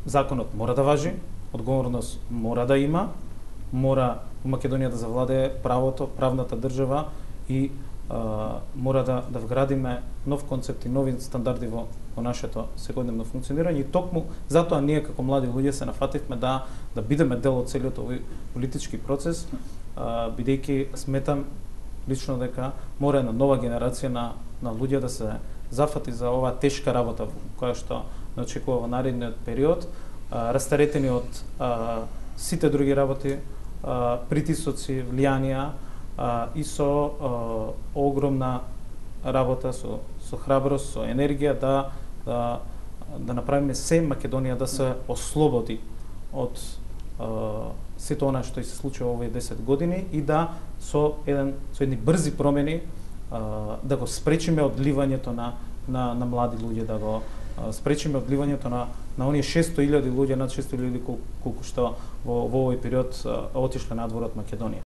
законот мора да важи, одговорност мора да има, мора во Македонија да завладее правото, правната држава и мора да вградиме нов концепт и нови стандарди во нашето секојдневно функционирање и токму затоа ние како млади луѓе се нафативме да бидеме дел од целиот овој политички процес, бидејќи сметам лично дека мора една нова генерација на луѓе да се зафати за оваа тешка работа која што не очекува во наредниот период, растаретени од сите други работи, притисоци, влијанија и со огромна работа, со храброст, со енергија да направиме се Македонија да се ослободи од сето она што се случува овие 10 години и да со едни брзи промени да го спречиме одливањето на млади луѓе, да го спречиме одливањето на оние 600.000 луѓе, над 600.000 колку што во овој период отишле надвор од Македонија.